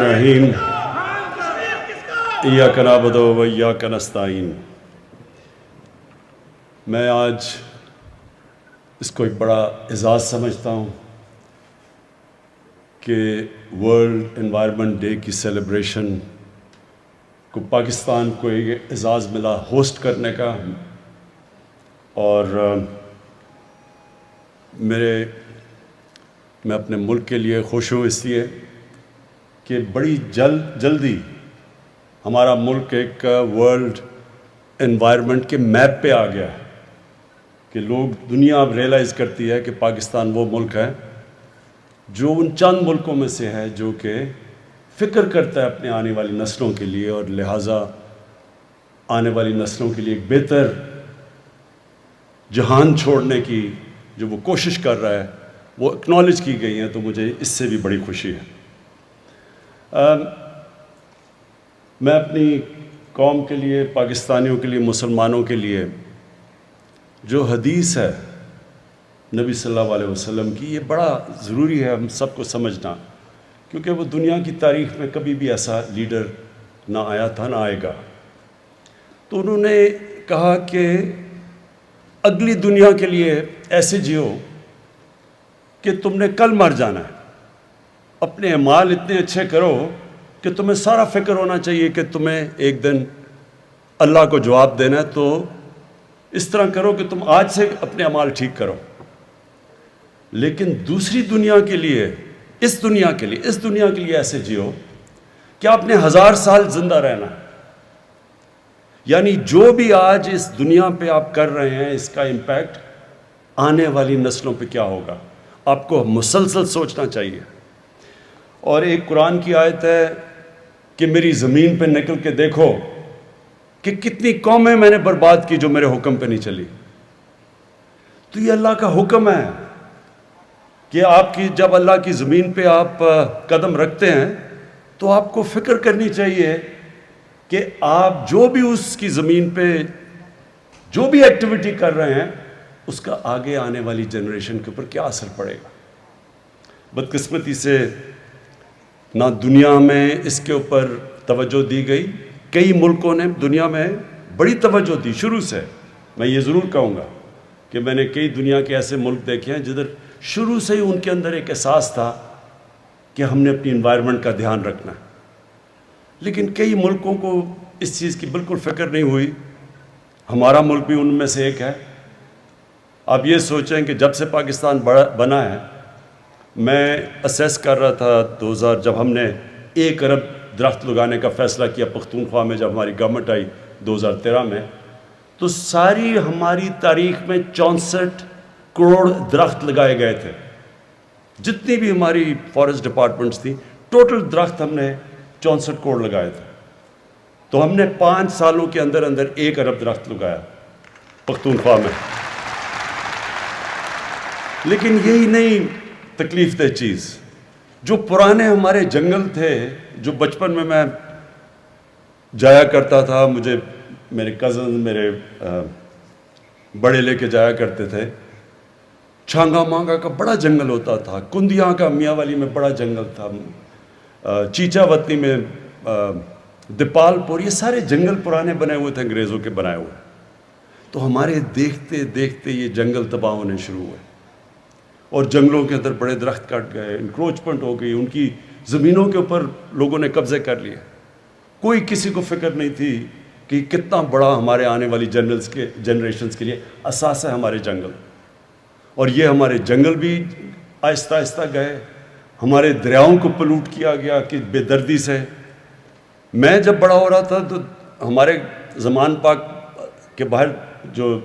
رحیم ایاک نعبد و ایاک نستعین۔ میں آج اس کو ایک بڑا اعزاز سمجھتا ہوں کہ ورلڈ انوائرمنٹ ڈے کی سیلیبریشن کو پاکستان کو ایک اعزاز ملا ہوسٹ کرنے کا، اور میں اپنے ملک کے لیے خوش ہوں اس لیے کہ بڑی جلدی ہمارا ملک ایک ورلڈ انوائرمنٹ کے میپ پہ آ گیا ہے کہ دنیا اب ریئلائز کرتی ہے کہ پاکستان وہ ملک ہے جو ان چند ملکوں میں سے ہے جو کہ فکر کرتا ہے اپنے آنے والی نسلوں کے لیے، اور لہٰذا آنے والی نسلوں کے لیے ایک بہتر جہان چھوڑنے کی جو وہ کوشش کر رہا ہے وہ اکنالج کی گئی ہیں، تو مجھے اس سے بھی بڑی خوشی ہے۔ میں اپنی قوم کے لیے، پاکستانیوں کے لیے، مسلمانوں کے لیے جو حدیث ہے نبی صلی اللہ علیہ وسلم کی، یہ بڑا ضروری ہے ہم سب کو سمجھنا، کیونکہ وہ دنیا کی تاریخ میں کبھی بھی ایسا لیڈر نہ آیا تھا نہ آئے گا۔ تو انہوں نے کہا کہ اگلی دنیا کے لیے ایسے جیو کہ تم نے کل مر جانا ہے، اپنے اعمال اتنے اچھے کرو کہ تمہیں سارا فکر ہونا چاہیے کہ تمہیں ایک دن اللہ کو جواب دینا ہے، تو اس طرح کرو کہ تم آج سے اپنے اعمال ٹھیک کرو۔ لیکن دوسری دنیا کے لیے، اس دنیا کے لیے ایسے جیو کہ آپ نے 1000 سال زندہ رہنا ہے، یعنی جو بھی آج اس دنیا پہ آپ کر رہے ہیں اس کا امپیکٹ آنے والی نسلوں پہ کیا ہوگا، آپ کو مسلسل سوچنا چاہیے۔ اور ایک قرآن کی آیت ہے کہ میری زمین پہ نکل کے دیکھو کہ کتنی قومیں میں نے برباد کی جو میرے حکم پہ نہیں چلی۔ تو یہ اللہ کا حکم ہے کہ جب اللہ کی زمین پہ آپ قدم رکھتے ہیں تو آپ کو فکر کرنی چاہیے کہ آپ جو بھی اس کی زمین پہ جو بھی ایکٹیویٹی کر رہے ہیں اس کا آگے آنے والی جنریشن کے اوپر کیا اثر پڑے گا۔ بدقسمتی سے نہ دنیا میں اس کے اوپر توجہ دی گئی، کئی ملکوں نے دنیا میں بڑی توجہ دی شروع سے۔ میں یہ ضرور کہوں گا کہ میں نے کئی دنیا کے ایسے ملک دیکھے ہیں جدھر شروع سے ہی ان کے اندر ایک احساس تھا کہ ہم نے اپنی انوائرمنٹ کا دھیان رکھنا ہے، لیکن کئی ملکوں کو اس چیز کی بالکل فکر نہیں ہوئی۔ ہمارا ملک بھی ان میں سے ایک ہے۔ آپ یہ سوچیں کہ جب سے پاکستان بنا ہے، میں اسیس کر رہا تھا جب ہم نے 1 ارب درخت لگانے کا فیصلہ کیا پختونخوا میں، جب ہماری گورنمنٹ آئی 2013 میں، تو ساری ہماری تاریخ میں 64 کروڑ درخت لگائے گئے تھے۔ جتنی بھی ہماری فارسٹ ڈپارٹمنٹس تھیں، ٹوٹل درخت ہم نے 64 کروڑ لگائے تھے۔ تو ہم نے 5 سالوں کے اندر 1 ارب درخت لگایا پختونخوا میں۔ لیکن یہی نہیں تکلیف دہ چیز، جو پرانے ہمارے جنگل تھے، جو بچپن میں جایا کرتا تھا، مجھے میرے کزن میرے بڑے لے کے جایا کرتے تھے۔ چھانگا مانگا کا بڑا جنگل ہوتا تھا، کندیاں کا میاں والی میں بڑا جنگل تھا، چیچا وطنی میں، دیپال پور، یہ سارے جنگل پرانے بنے ہوئے تھے، انگریزوں کے بنائے ہوئے۔ تو ہمارے دیکھتے دیکھتے یہ جنگل تباہ ہونے شروع ہوئے، اور جنگلوں کے اندر بڑے درخت کٹ گئے، انکروچمنٹ ہو گئی، ان کی زمینوں کے اوپر لوگوں نے قبضے کر لیے۔ کوئی کسی کو فکر نہیں تھی کہ کتنا بڑا ہمارے آنے والی جنریشنز کے لیے اثاثہ ہے ہمارے جنگل۔ اور یہ ہمارے جنگل بھی آہستہ آہستہ گئے، ہمارے دریاؤں کو پلوٹ کیا گیا کہ بے دردی سے۔ میں جب بڑا ہو رہا تھا تو ہمارے زمان پاک کے باہر جو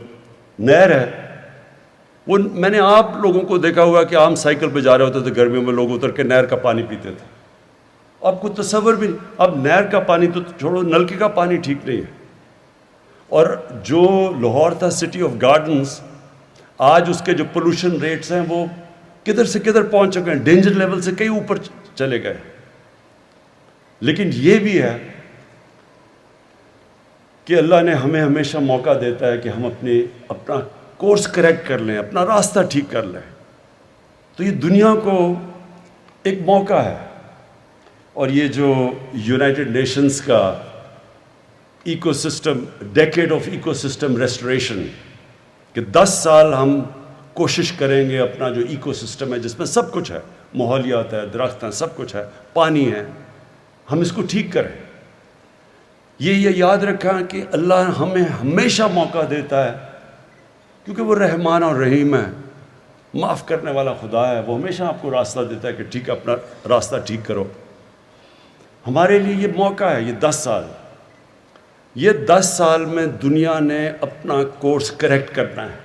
نہر ہے، وہ میں نے آپ لوگوں کو دیکھا ہوا کہ عام سائیکل پہ جا رہے ہوتے تھے گرمیوں میں، لوگ اتر کے نہر کا پانی پیتے تھے۔ اب کوئی تصور بھی نہیں، اب نہر کا پانی تو چھوڑو، نلکے کا پانی ٹھیک نہیں ہے۔ اور جو لاہور تھا سٹی آف گارڈنز، آج اس کے جو پولوشن ریٹس ہیں وہ کدھر سے کدھر پہنچ چکے ہیں، ڈینجر لیول سے کئی اوپر چلے گئے۔ لیکن یہ بھی ہے کہ اللہ نے ہمیں ہمیشہ موقع دیتا ہے کہ ہم اپنا کورس کریکٹ کر لیں، اپنا راستہ ٹھیک کر لیں۔ تو یہ دنیا کو ایک موقع ہے اور یہ جو یونائٹڈ نیشنز کا eco system, decade of eco system restoration, کہ 10 سال ہم کوشش کریں گے اپنا جو ایکو سسٹم ہے جس میں سب کچھ ہے، ماحولیات ہے، درخت ہیں، سب کچھ ہے، پانی ہے، ہم اس کو ٹھیک کریں۔ یہ یاد رکھا کہ اللہ ہمیں ہمیشہ موقع دیتا ہے، کیونکہ وہ رحمان اور رحیم ہے، معاف کرنے والا خدا ہے، وہ ہمیشہ آپ کو راستہ دیتا ہے کہ ٹھیک ہے، اپنا راستہ ٹھیک کرو۔ ہمارے لیے یہ موقع ہے، یہ 10 سال، یہ 10 سال میں دنیا نے اپنا کورس کریکٹ کرنا ہے۔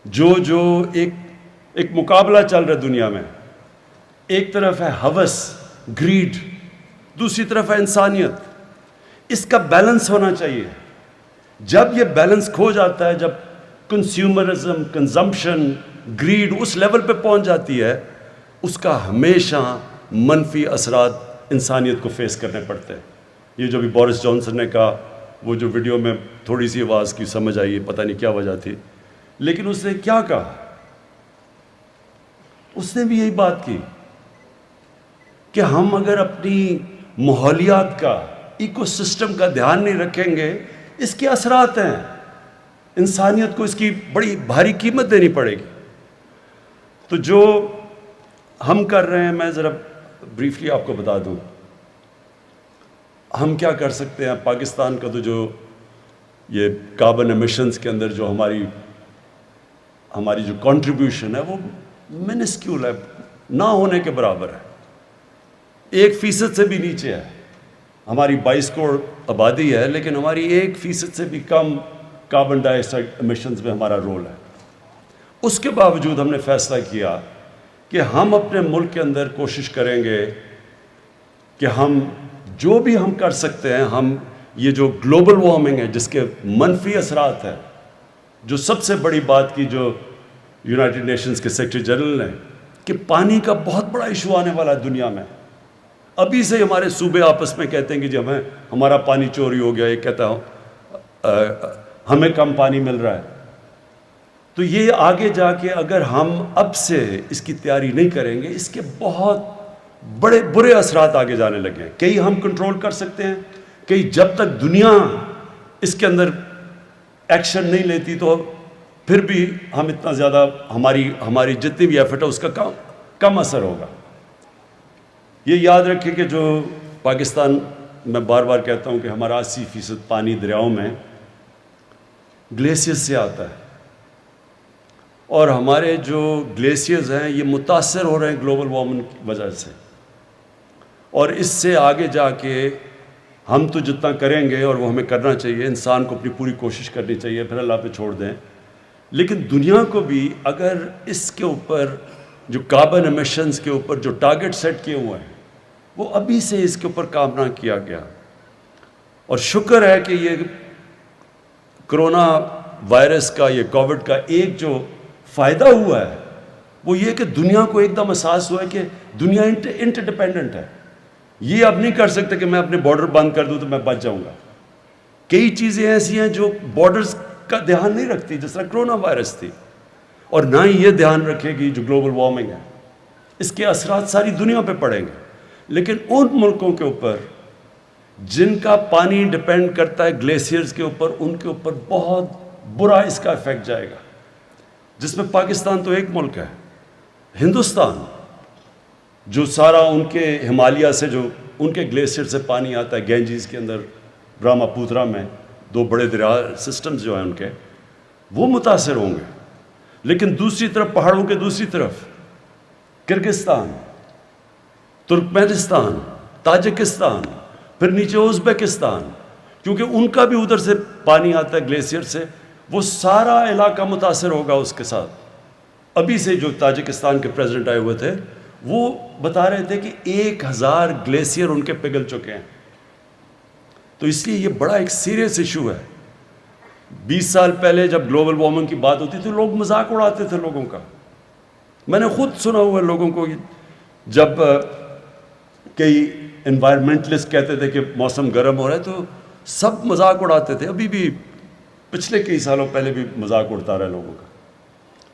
جو ایک مقابلہ چل رہا ہے دنیا میں، ایک طرف ہے ہوس، گریڈ، دوسری طرف ہے انسانیت، اس کا بیلنس ہونا چاہیے۔ جب یہ بیلنس کھو جاتا ہے، جب کنزیومرزم، کنزمپشن، گریڈ اس لیول پہ پہنچ جاتی ہے، اس کا ہمیشہ منفی اثرات انسانیت کو فیس کرنے پڑتے ہیں۔ یہ جو بھی بورس جانسن نے کہا، وہ جو ویڈیو میں تھوڑی سی آواز کی سمجھ آئی، پتہ نہیں کیا وجہ تھی، لیکن اس نے کیا کہا؟ اس نے بھی یہی بات کی کہ ہم اگر اپنی ماحولیات کا، ایکو سسٹم کا دھیان نہیں رکھیں گے، اس کے اثرات ہیں، انسانیت کو اس کی بڑی بھاری قیمت دینی پڑے گی۔ تو جو ہم کر رہے ہیں، میں ذرا بریفلی آپ کو بتا دوں ہم کیا کر سکتے ہیں۔ پاکستان کا تو جو یہ کاربن ایمیشنز کے اندر جو ہماری جو کنٹریبیوشن ہے، وہ منسکیول ہے، نہ ہونے کے برابر ہے، 1% سے بھی نیچے ہے۔ ہماری 22 کروڑ آبادی ہے، لیکن ہماری 1% سے بھی کم کاربن ڈائی آکسائڈ ایمیشنز میں ہمارا رول ہے۔ اس کے باوجود ہم نے فیصلہ کیا کہ ہم اپنے ملک کے اندر کوشش کریں گے کہ ہم جو بھی ہم کر سکتے ہیں، ہم یہ جو گلوبل وارمنگ ہے جس کے منفی اثرات ہیں، جو سب سے بڑی بات کی جو یونائٹڈ نیشنز کے سیکرٹری جنرل نے کہ پانی کا بہت بڑا ایشو آنے والا ہے دنیا میں، ابھی سے ہمارے صوبے آپس میں کہتے ہیں کہ جی ہمارا پانی چوری ہو گیا، یہ کہتا ہوں ہمیں کم پانی مل رہا ہے۔ تو یہ آگے جا کے اگر ہم اب سے اس کی تیاری نہیں کریں گے، اس کے بہت بڑے برے اثرات آگے جانے لگے ہیں۔ کئی ہم کنٹرول کر سکتے ہیں، کئی جب تک دنیا اس کے اندر ایکشن نہیں لیتی تو پھر بھی ہم اتنا زیادہ ہماری جتنی بھی ایفرٹ ہے اس کا کم اثر ہوگا۔ یہ یاد رکھیں کہ جو پاکستان، میں بار بار کہتا ہوں کہ ہمارا 80% پانی دریاؤں میں گلیشیئر سے آتا ہے، اور ہمارے جو گلیشیئرز ہیں یہ متاثر ہو رہے ہیں گلوبل وارمنگ کی وجہ سے، اور اس سے آگے جا کے ہم تو جتنا کریں گے، اور وہ ہمیں کرنا چاہیے، انسان کو اپنی پوری کوشش کرنی چاہیے، پھر اللہ پہ چھوڑ دیں، لیکن دنیا کو بھی اگر اس کے اوپر جو کاربن ایمیشنز کے اوپر جو ٹارگٹ سیٹ کیے ہوئے ہیں، وہ ابھی سے اس کے اوپر کام نہ کیا گیا۔ اور شکر ہے کہ یہ کرونا وائرس کا، یہ کووڈ کا ایک جو فائدہ ہوا ہے وہ یہ کہ دنیا کو ایک دم احساس ہوا ہے کہ دنیا انٹر ڈیپینڈنٹ ہے۔ یہ اب نہیں کر سکتے کہ میں اپنے بارڈر بند کر دوں تو میں بچ جاؤں گا۔ کئی چیزیں ایسی ہیں جو بارڈرز کا دھیان نہیں رکھتی، جس طرح کرونا وائرس تھی، اور نہ ہی یہ دھیان رکھے گی جو گلوبل وارمنگ ہے، اس کے اثرات ساری دنیا پہ پڑیں گے۔ لیکن ان ملکوں کے اوپر جن کا پانی ڈیپینڈ کرتا ہے گلیشیئرز کے اوپر، ان کے اوپر بہت برا اس کا افیکٹ جائے گا، جس میں پاکستان تو ایک ملک ہے، ہندوستان جو سارا ان کے ہمالیہ سے جو ان کے گلیشیئر سے پانی آتا ہے، گینجیز کے اندر، براہما پوترا میں 2 بڑے دریا سسٹمز جو ہیں ان کے، وہ متاثر ہوں گے۔ لیکن دوسری طرف پہاڑوں کے دوسری طرف کرگستان، ترکمانستان، تاجکستان، پھر نیچے ازبکستان، کیونکہ ان کا بھی ادھر سے پانی آتا ہے گلیشیئر سے، وہ سارا علاقہ متاثر ہوگا اس کے ساتھ۔ ابھی سے جو تاجکستان کے پریزیڈنٹ آئے ہوئے تھے، وہ بتا رہے تھے کہ 1000 گلیشیئر ان کے پگھل چکے ہیں۔ تو اس لیے یہ بڑا ایک سیریس ایشو ہے۔ 20 سال پہلے جب گلوبل وارمنگ کی بات ہوتی تھی، لوگ مذاق اڑاتے تھے لوگوں کا۔ میں نے خود سنا ہوا ہے لوگوں کو، جب کئی انوائرمنٹلسٹ کہتے تھے کہ موسم گرم ہو رہا ہے تو سب مذاق اڑاتے تھے، ابھی بھی پچھلے کئی سالوں پہلے بھی مذاق اڑتا رہا لوگوں کا۔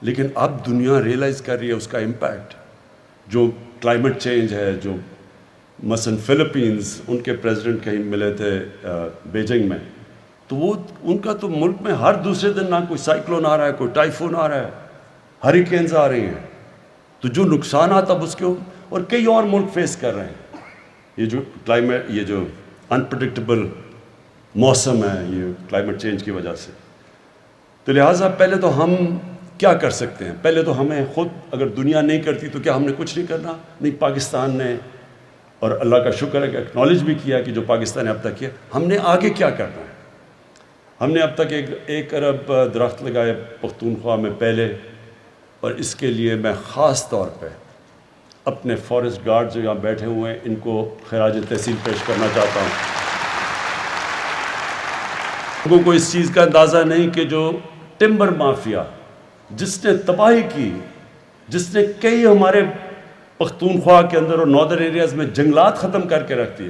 لیکن اب دنیا ریئلائز کر رہی ہے اس کا امپیکٹ، جو کلائمیٹ چینج ہے، جو مثلا فلپینز، ان کے پریزیڈنٹ کہیں ملے تھے بیجنگ میں، تو وہ ان کا تو ملک میں ہر دوسرے دن نہ کوئی سائیکلون آ رہا ہے، کوئی ٹائفون آ رہا ہے، ہریکینز آ رہی ہیں، تو جو نقصانات اب اس کے اور کئی اور ملک فیس کر رہے ہیں، یہ جو کلائمیٹ، یہ جو انپریڈکٹیبل موسم ہے یہ کلائمیٹ چینج کی وجہ سے. تو لہٰذا پہلے تو ہم کیا کر سکتے ہیں؟ پہلے تو ہمیں خود، اگر دنیا نہیں کرتی تو کیا ہم نے کچھ نہیں کرنا؟ نہیں، پاکستان نے، اور اللہ کا شکر ہے کہ اکنالج بھی کیا کہ جو پاکستان نے اب تک کیا. ہم نے آگے کیا کرنا ہے؟ ہم نے اب تک 1 ارب درخت لگائے پختونخوا میں پہلے، اور اس کے لیے میں خاص طور پہ اپنے فارسٹ گارڈ جو یہاں بیٹھے ہوئے ہیں ان کو خراج تحسین پیش کرنا چاہتا ہوں. لوگوں کو اس چیز کا اندازہ نہیں کہ جو ٹمبر مافیا جس نے تباہی کی، جس نے کئی ہمارے پختونخوا کے اندر اور ناردرن ایریاز میں جنگلات ختم کر کے رکھ دیے.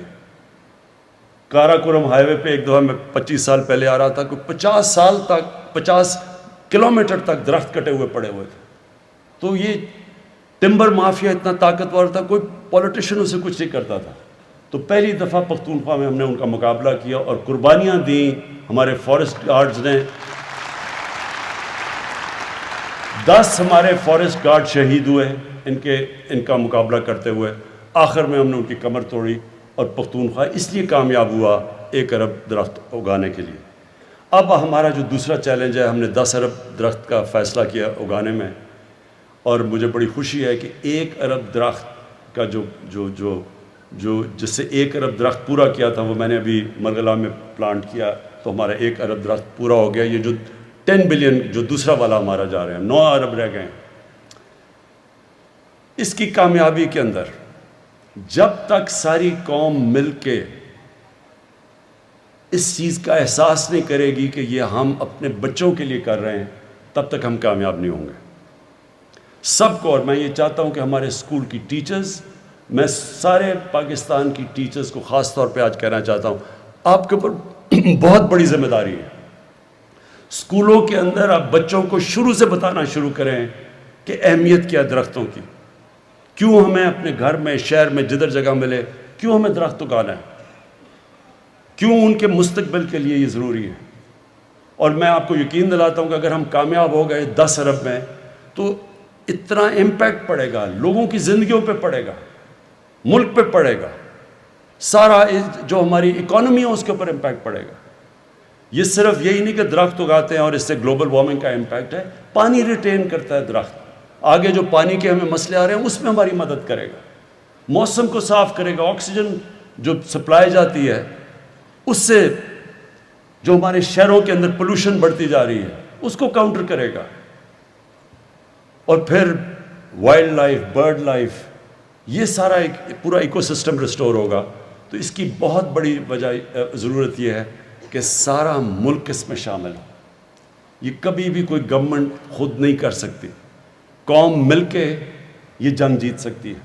کارا کورم ہائی وے پہ ایک دفعہ میں 25 سال پہلے آ رہا تھا کہ 50 سال تک 50 کلومیٹر تک درخت کٹے ہوئے پڑے ہوئے تھے. تو یہ ٹمبر مافیا اتنا طاقتور تھا، کوئی پولیٹیشین اسے کچھ نہیں کرتا تھا. تو پہلی دفعہ پختونخوا میں ہم نے ان کا مقابلہ کیا اور قربانیاں دیں. ہمارے فارسٹ گارڈز نے 10 ہمارے فارسٹ گارڈ شہید ہوئے ان کا مقابلہ کرتے ہوئے. آخر میں ہم نے ان کی کمر توڑی اور پختونخوا اس لیے کامیاب ہوا 1 ارب درخت اگانے کے لیے. اب ہمارا جو دوسرا چیلنج ہے، ہم نے 10 ارب درخت کا فیصلہ کیا اگانے میں، اور مجھے بڑی خوشی ہے کہ 1 ارب درخت کا جو جس سے 1 ارب درخت پورا کیا تھا وہ میں نے ابھی مرغلا میں پلانٹ کیا، تو ہمارا 1 ارب درخت پورا ہو گیا. یہ جو 10 بلین جو دوسرا والا ہمارا جا رہے ہیں، 9 ارب رہ گئے ہیں. اس کی کامیابی کے اندر جب تک ساری قوم مل کے اس چیز کا احساس نہیں کرے گی کہ یہ ہم اپنے بچوں کے لیے کر رہے ہیں، تب تک ہم کامیاب نہیں ہوں گے. سب کو، اور میں یہ چاہتا ہوں کہ ہمارے اسکول کی ٹیچرز، میں سارے پاکستان کی ٹیچرز کو خاص طور پہ آج کہنا چاہتا ہوں، آپ کے اوپر بہت بڑی ذمہ داری ہے. اسکولوں کے اندر آپ بچوں کو شروع سے بتانا شروع کریں کہ اہمیت کیا درختوں کی، کیوں ہمیں اپنے گھر میں، شہر میں، جدھر جگہ ملے، کیوں ہمیں درخت اگانا ہے، کیوں ان کے مستقبل کے لیے یہ ضروری ہے. اور میں آپ کو یقین دلاتا ہوں کہ اگر ہم کامیاب ہو گئے 10 ارب میں تو اتنا امپیکٹ پڑے گا، لوگوں کی زندگیوں پہ پڑے گا، ملک پہ پڑے گا، سارا جو ہماری اکانومی ہے اس کے اوپر امپیکٹ پڑے گا. یہ صرف یہی نہیں کہ درخت اگاتے ہیں اور اس سے گلوبل وارمنگ کا امپیکٹ ہے، پانی ریٹین کرتا ہے درخت. آگے جو پانی کے ہمیں مسئلے آ رہے ہیں اس میں ہماری مدد کرے گا، موسم کو صاف کرے گا، آکسیجن جو سپلائی جاتی ہے اس سے جو ہمارے شہروں کے اندر پولوشن بڑھتی جا رہی ہے اس کو کاؤنٹر کرے گا. اور پھر وائلڈ لائف، برڈ لائف، یہ سارا ایک پورا ایکو سسٹم ریسٹور ہوگا. تو اس کی بہت بڑی وجہ ضرورت یہ ہے کہ سارا ملک اس میں شامل ہو. یہ کبھی بھی کوئی گورنمنٹ خود نہیں کر سکتی، قوم مل کے یہ جنگ جیت سکتی ہے.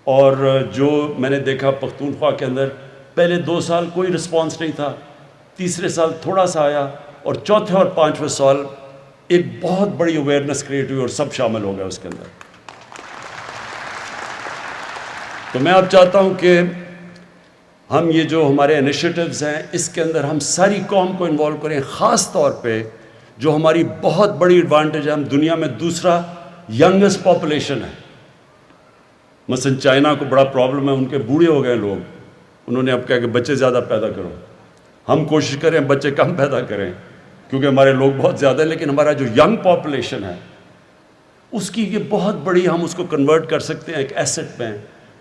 اور جو میں نے دیکھا پختونخوا کے اندر پہلے 2 سال کوئی رسپانس نہیں تھا، تیسرے سال تھوڑا سا آیا، اور چوتھے اور 5ویں سال ایک بہت بڑی اویئرنیس کریٹ ہوئی اور سب شامل ہو گئے اس کے اندر. تو میں اب چاہتا ہوں کہ ہم یہ جو ہمارے انیشیٹوز ہیں اس کے اندر ہم ساری قوم کو انوالو کریں. خاص طور پہ جو ہماری بہت بڑی ایڈوانٹیج ہے، ہم دنیا میں دوسرا ینگسٹ پاپولیشن ہے. مثلا چائنا کو بڑا پرابلم ہے، ان کے بوڑھے ہو گئے لوگ، انہوں نے اب کہا کہ بچے زیادہ پیدا کرو. ہم کوشش کریں بچے کم پیدا کریں کیونکہ ہمارے لوگ بہت زیادہ ہیں، لیکن ہمارا جو ینگ پاپولیشن ہے اس کی یہ بہت بڑی، ہم اس کو کنورٹ کر سکتے ہیں ایک ایسٹ میں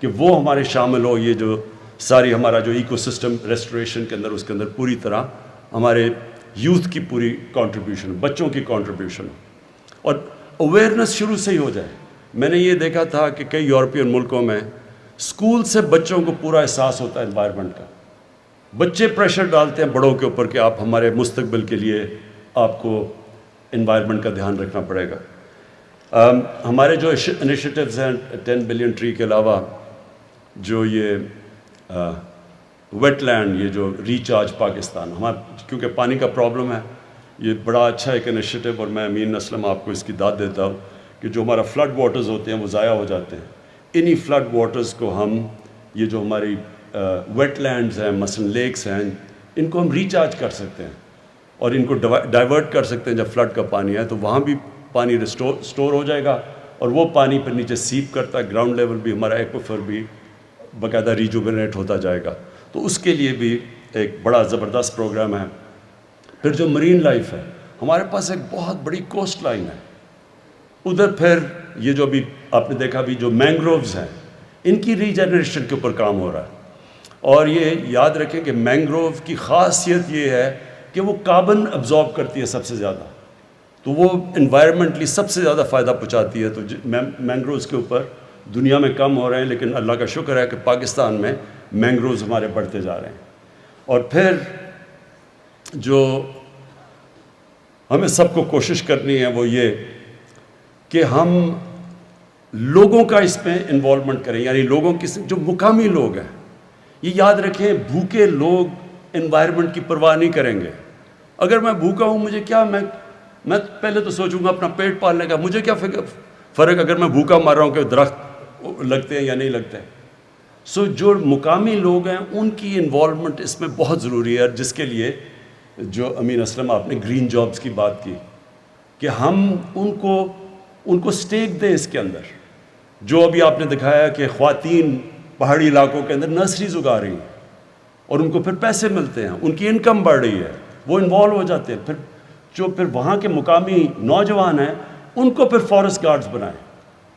کہ وہ ہمارے شامل ہو. یہ جو ساری ہمارا جو ایکو سسٹم ریسٹوریشن کے اندر، اس کے اندر پوری طرح ہمارے یوتھ کی پوری کنٹریبیوشن، بچوں کی کنٹریبیوشن، اور اویئرنیس شروع سے ہی ہو جائے. میں نے یہ دیکھا تھا کہ کئی یورپین ملکوں میں اسکول سے بچوں کو پورا احساس ہوتا ہے انوائرمنٹ کا. بچے پریشر ڈالتے ہیں بڑوں کے اوپر کہ آپ ہمارے مستقبل کے لیے آپ کو انوائرمنٹ کا دھیان رکھنا پڑے گا. ہمارے جو انیشیٹوز ہیں 10 بلین ٹری کے علاوہ، جو یہ ویٹ لینڈ، یہ جو ریچارج پاکستان، ہمارا کیونکہ پانی کا پرابلم ہے، یہ بڑا اچھا ایک انیشیٹو، اور میں امین اسلم آپ کو اس کی داد دیتا ہوں کہ جو ہمارا فلڈ واٹرز ہوتے ہیں وہ ضائع ہو جاتے ہیں. انہی فلڈ واٹرز کو ہم یہ جو ہماری ویٹ لینڈز ہیں مثلاً لیکس ہیں ان کو ہم ریچارج کر سکتے ہیں اور ان کو ڈائیورٹ کر سکتے ہیں. جب فلڈ کا پانی ہے تو وہاں بھی پانی اسٹور ہو جائے گا اور وہ پانی پھر نیچے سیپ کرتا ہے, گراؤنڈ لیول بھی ہمارا ایکویفر بھی باقاعدہ ریجوبنیٹ ہوتا جائے گا. تو اس کے لیے بھی ایک بڑا زبردست پروگرام ہے. پھر جو مرین لائف ہے, ہمارے پاس ایک بہت بڑی کوسٹ لائن ہے ادھر. پھر یہ جو ابھی آپ نے دیکھا بھی جو مینگرووز ہیں ان کی ریجنریشن کے اوپر کام ہو رہا ہے. اور یہ یاد رکھیں کہ مینگروو کی خاصیت یہ ہے کہ وہ کاربن ابزارب کرتی ہے سب سے زیادہ, تو وہ انوائرمنٹلی سب سے زیادہ فائدہ پہنچاتی ہے. تو مینگرووز کے اوپر دنیا میں کم ہو رہے ہیں, لیکن اللہ کا شکر ہے کہ پاکستان میں مینگرووز ہمارے بڑھتے جا رہے ہیں. اور پھر جو ہمیں سب کو کوشش کرنی ہے وہ یہ کہ ہم لوگوں کا اس میں انوالومنٹ کریں, یعنی لوگوں کی جو مقامی لوگ ہیں. یہ یاد رکھیں بھوکے لوگ انوائرمنٹ کی پرواہ نہیں کریں گے. اگر میں بھوکا ہوں مجھے کیا, میں پہلے تو سوچوں گا اپنا پیٹ پالنے کا, مجھے کیا فرق اگر میں بھوکا مر رہا ہوں کہ درخت لگتے ہیں یا نہیں لگتے. جو مقامی لوگ ہیں ان کی انوالومنٹ اس میں بہت ضروری ہے, جس کے لیے جو امین اسلم آپ نے گرین جابز کی بات کی کہ ہم ان کو سٹیک دیں اس کے اندر. جو ابھی آپ نے دکھایا کہ خواتین پہاڑی علاقوں کے اندر نرسریز اگا رہی ہیں اور ان کو پھر پیسے ملتے ہیں, ان کی انکم بڑھ رہی ہے, وہ انوالو ہو جاتے ہیں. پھر وہاں کے مقامی نوجوان ہیں ان کو پھر فارسٹ گارڈز بنائیں,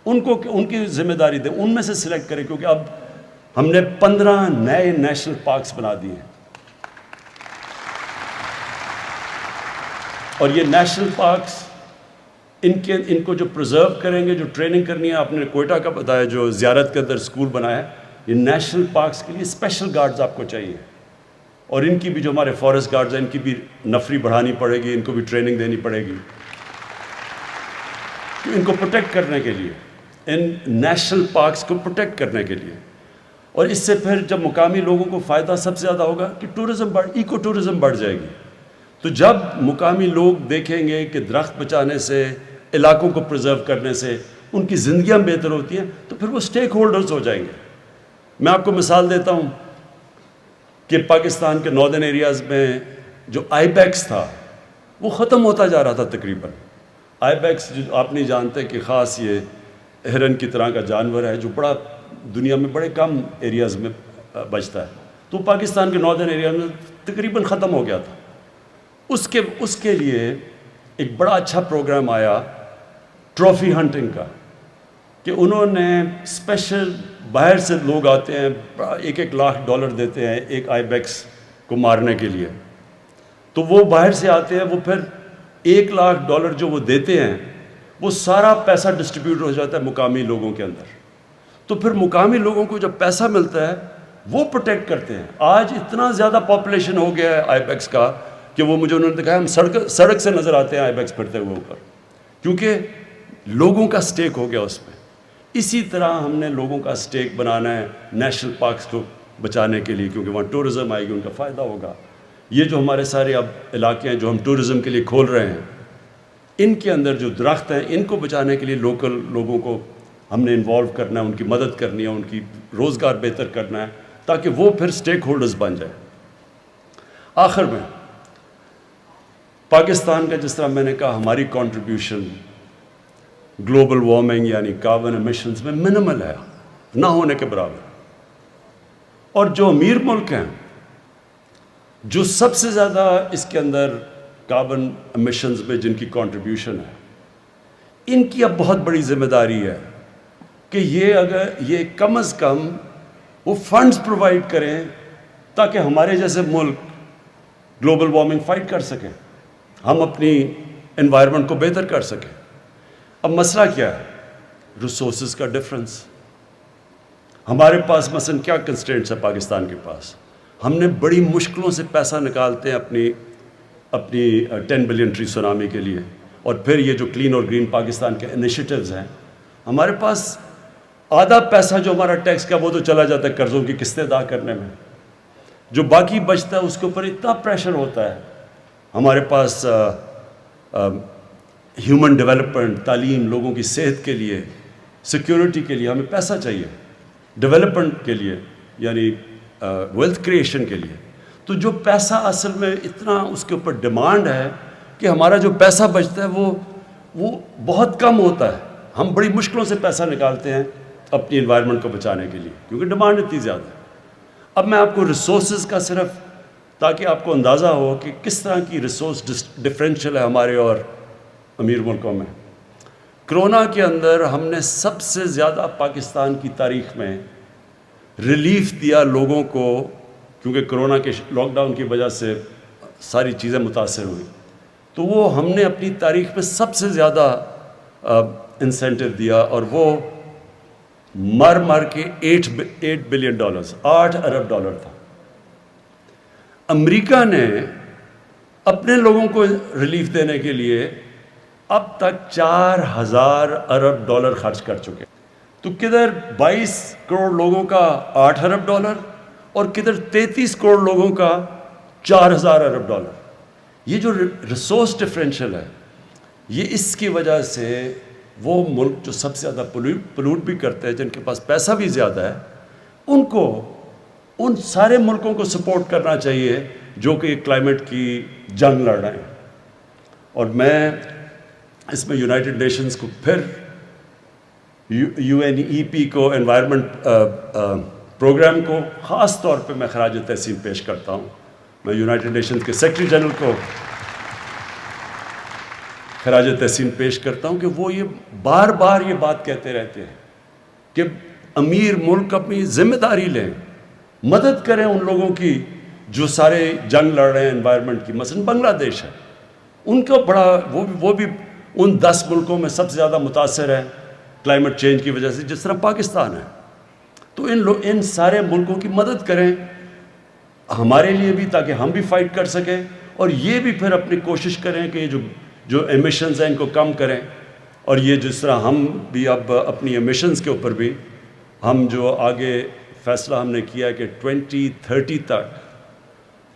ان کی ذمہ داری دیں, ان میں سے سلیکٹ کریں, کیونکہ اب ہم نے 15 نئے نیشنل پارکس بنا دیے ہیں. اور یہ نیشنل پارکس ان کو جو پرزرو کریں گے, جو ٹریننگ کرنی ہے, آپ نے کوئٹہ کا بتایا جو زیارت کے اندر اسکول بنایا ہے, یہ نیشنل پارکس کے لیے اسپیشل گارڈز آپ کو چاہیے. اور ان کی بھی جو ہمارے فارسٹ گارڈز ہیں ان کی بھی نفری بڑھانی پڑے گی, ان کو بھی ٹریننگ دینی پڑے گی ان کو پروٹیکٹ کرنے کے لیے, ان نیشنل پارکس کو پروٹیکٹ کرنے کے لیے. اور اس سے پھر جب مقامی لوگوں کو فائدہ سب سے زیادہ ہوگا کہ ایکو ٹورزم بڑھ جائے گی. تو جب مقامی لوگ دیکھیں گے کہ درخت بچانے سے, علاقوں کو پرزرو کرنے سے ان کی زندگیاں بہتر ہوتی ہیں, تو پھر وہ سٹیک ہولڈرز ہو جائیں گے. میں آپ کو مثال دیتا ہوں کہ پاکستان کے ناردرن ایریاز میں جو آئی بیکس تھا وہ ختم ہوتا جا رہا تھا تقریباً. آئی بیکس جو آپ نہیں جانتے کہ خاص یہ ہرن کی طرح کا جانور ہے جو بڑا دنیا میں بڑے کم ایریاز میں بچتا ہے, تو پاکستان کے ناردرن ایریا میں تقریباً ختم ہو گیا تھا. اس کے لیے ایک بڑا اچھا پروگرام آیا ٹرافی ہنٹنگ کا, کہ انہوں نے اسپیشل باہر سے لوگ آتے ہیں, $1 لاکھ دیتے ہیں ایک آئی بیکس کو مارنے کے لیے. تو وہ باہر سے آتے ہیں, وہ پھر $1 لاکھ جو وہ دیتے ہیں وہ سارا پیسہ ڈسٹریبیوٹ ہو جاتا ہے مقامی لوگوں کے اندر. تو پھر مقامی لوگوں کو جب پیسہ ملتا ہے وہ پروٹیکٹ کرتے ہیں. آج اتنا زیادہ پاپولیشن ہو گیا ہے آئی بیکس کا کہ وہ مجھے انہوں نے دکھایا ہم سڑک سے نظر آتے ہیں آئی بیکس پھرتے ہوئے اوپر, کیونکہ لوگوں کا سٹیک ہو گیا اس میں. اسی طرح ہم نے لوگوں کا سٹیک بنانا ہے نیشنل پارکس کو بچانے کے لیے, کیونکہ وہاں ٹورزم آئے گی, ان کا فائدہ ہوگا. یہ جو ہمارے سارے اب علاقے ہیں جو ہم ٹورزم کے لیے کھول رہے ہیں, ان کے اندر جو درخت ہیں ان کو بچانے کے لیے لوکل لوگوں کو ہم نے انوالو کرنا ہے, ان کی مدد کرنی ہے, ان کی روزگار بہتر کرنا ہے, تاکہ وہ پھر سٹیک ہولڈرز بن جائیں. آخر میں پاکستان کا جس طرح میں نے کہا ہماری کنٹریبیوشن گلوبل وارمنگ یعنی کاربن ایمیشنز میں منیمل ہے, نہ ہونے کے برابر. اور جو امیر ملک ہیں جو سب سے زیادہ اس کے اندر کاربن ایمیشنز میں جن کی کنٹریبیوشن ہے, ان کی اب بہت بڑی ذمہ داری ہے کہ یہ کم از کم وہ فنڈز پرووائڈ کریں تاکہ ہمارے جیسے ملک گلوبل وارمنگ فائٹ کر سکیں, ہم اپنی انوائرمنٹ کو بہتر کر سکیں. اب مسئلہ کیا ہے؟ ریسورسز کا ڈفرنس. ہمارے پاس مثلا کیا کنسٹرینٹس ہے پاکستان کے پاس؟ ہم نے بڑی مشکلوں سے پیسہ نکالتے ہیں اپنی 10 بلین ٹری سونامی کے لیے, اور پھر یہ جو کلین اور گرین پاکستان کے انیشیٹیوز ہیں, ہمارے پاس آدھا پیسہ جو ہمارا ٹیکس کا وہ تو چلا جاتا ہے قرضوں کی قسطیں ادا کرنے میں, جو باقی بچتا ہے اس کے اوپر اتنا پریشر ہوتا ہے. ہمارے پاس ہیومن ڈیولپمنٹ, تعلیم, لوگوں کی صحت کے لیے, سیکیورٹی کے لیے ہمیں پیسہ چاہیے, ڈیولپمنٹ کے لیے, یعنی ویلتھ کریشن کے لیے. تو جو پیسہ اصل میں اتنا اس کے اوپر ڈیمانڈ ہے کہ ہمارا جو پیسہ بچتا ہے وہ بہت کم ہوتا ہے. ہم بڑی مشکلوں سے پیسہ نکالتے ہیں اپنی انوائرمنٹ کو بچانے کے لیے کیونکہ ڈیمانڈ اتنی زیادہ ہے. اب میں آپ کو ریسورسز کا صرف تاکہ آپ کو اندازہ ہو کہ کس طرح کی ریسورس ڈفرینشیل ہے ہمارے اور امیر ملکوں میں. کرونا کے اندر ہم نے سب سے زیادہ پاکستان کی تاریخ میں ریلیف دیا لوگوں کو, کیونکہ کرونا کے لاک ڈاؤن کی وجہ سے ساری چیزیں متاثر ہوئیں, تو وہ ہم نے اپنی تاریخ میں سب سے زیادہ انسینٹیو دیا, اور وہ مر کے $8 بلین $8 ارب تھا. امریکہ نے اپنے لوگوں کو ریلیف دینے کے لیے اب تک $4,000 ارب خرچ کر چکے. تو کدھر 22 کروڑ لوگوں کا $8 ارب اور کدھر 33 کروڑ لوگوں کا $4,000 ارب. یہ جو ریسورس ڈفرینشیل ہے یہ اس کی وجہ سے وہ ملک جو سب سے زیادہ پلوٹ بھی کرتے ہیں, جن کے پاس پیسہ بھی زیادہ ہے, ان سارے ملکوں کو سپورٹ کرنا چاہیے جو کہ کلائمیٹ کی جنگ لڑ رہے ہیں. اور میں اس میں یونائٹڈ نیشنز کو پھر UNEP کو انوائرمنٹ پروگرام کو خاص طور پہ میں خراج تحسین پیش کرتا ہوں. میں یونائٹڈ نیشنز کے سیکرٹری جنرل کو خراج تحسین پیش کرتا ہوں کہ وہ یہ بار بار یہ بات کہتے رہتے ہیں کہ امیر ملک اپنی ذمہ داری لیں, مدد کریں ان لوگوں کی جو سارے جنگ لڑ رہے ہیں انوائرمنٹ کی. مثلا بنگلہ دیش ہے, ان کا بڑا وہ بھی ان 10 ملکوں میں سب سے زیادہ متاثر ہے کلائمیٹ چینج کی وجہ سے, جس طرح پاکستان ہے. تو ان سارے ملکوں کی مدد کریں ہمارے لیے بھی, تاکہ ہم بھی فائٹ کر سکیں, اور یہ بھی پھر اپنی کوشش کریں کہ جو ایمیشنز ہیں ان کو کم کریں. اور یہ جس طرح ہم بھی اب اپنی ایمیشنز کے اوپر بھی ہم جو آگے فیصلہ ہم نے کیا کہ 2030 تک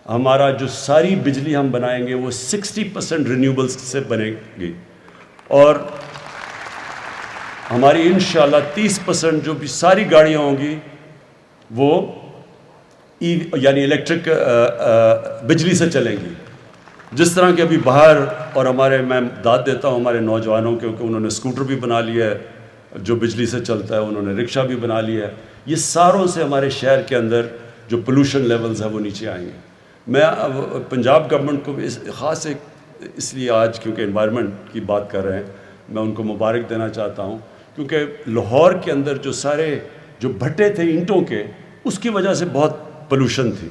ہمارا جو ساری بجلی ہم بنائیں گے وہ 60% رینیوبلز سے بنے گی, اور ہماری انشاءاللہ 30% جو بھی ساری گاڑیاں ہوں گی وہ یعنی الیکٹرک بجلی سے چلیں گی. جس طرح کہ ابھی باہر اور میں داد دیتا ہوں ہمارے نوجوانوں کے, انہوں نے اسکوٹر بھی بنا لیا ہے جو بجلی سے چلتا ہے, انہوں نے رکشہ بھی بنا لیا ہے. یہ ساروں سے ہمارے شہر کے اندر جو پولوشن لیولز ہیں وہ نیچے آئیں گے. میں پنجاب گورنمنٹ کو بھی خاص اس لیے آج کیونکہ انوائرمنٹ کی بات کر رہے ہیں, میں ان کو مبارک دینا چاہتا ہوں, کیونکہ لاہور کے اندر جو سارے جو بھٹے تھے اینٹوں کے, اس کی وجہ سے بہت پولوشن تھی.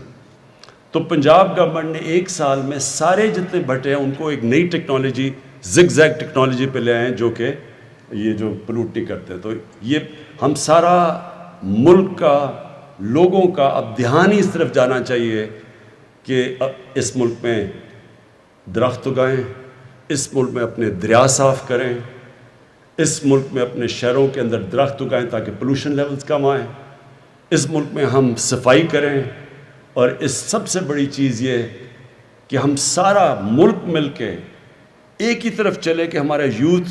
تو پنجاب گورنمنٹ نے 1 سال میں سارے جتنے بھٹے ہیں ان کو ایک نئی ٹیکنالوجی زگ زیگ ٹیکنالوجی پہ لے آئے ہیں جو کہ یہ جو پلوٹ نہیں کرتے. تو یہ ہم سارا ملک کا لوگوں کا اب دھیان ہی اس طرف جانا چاہیے کہ اس ملک میں درخت اگائیں, اس ملک میں اپنے دریا صاف کریں, اس ملک میں اپنے شہروں کے اندر درخت اگائیں تاکہ پولوشن لیولز کم آئیں, اس ملک میں ہم صفائی کریں, اور اس سب سے بڑی چیز یہ کہ ہم سارا ملک مل کے ایک ہی طرف چلے کہ ہمارے یوتھ,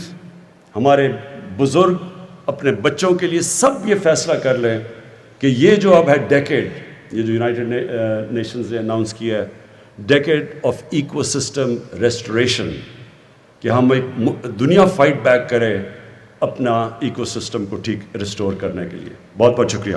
ہمارے بزرگ اپنے بچوں کے لیے سب یہ فیصلہ کر لیں کہ یہ جو اب ہے ڈیکیڈ, یہ جو یونائٹڈ نیشنز نے اناؤنس کیا ہے decade of eco system restoration, کہ ہم ایک دنیا فائٹ بیک کرے اپنا ایکو سسٹم کو ٹھیک ریسٹور کرنے کے لیے. بہت بہت شکریہ.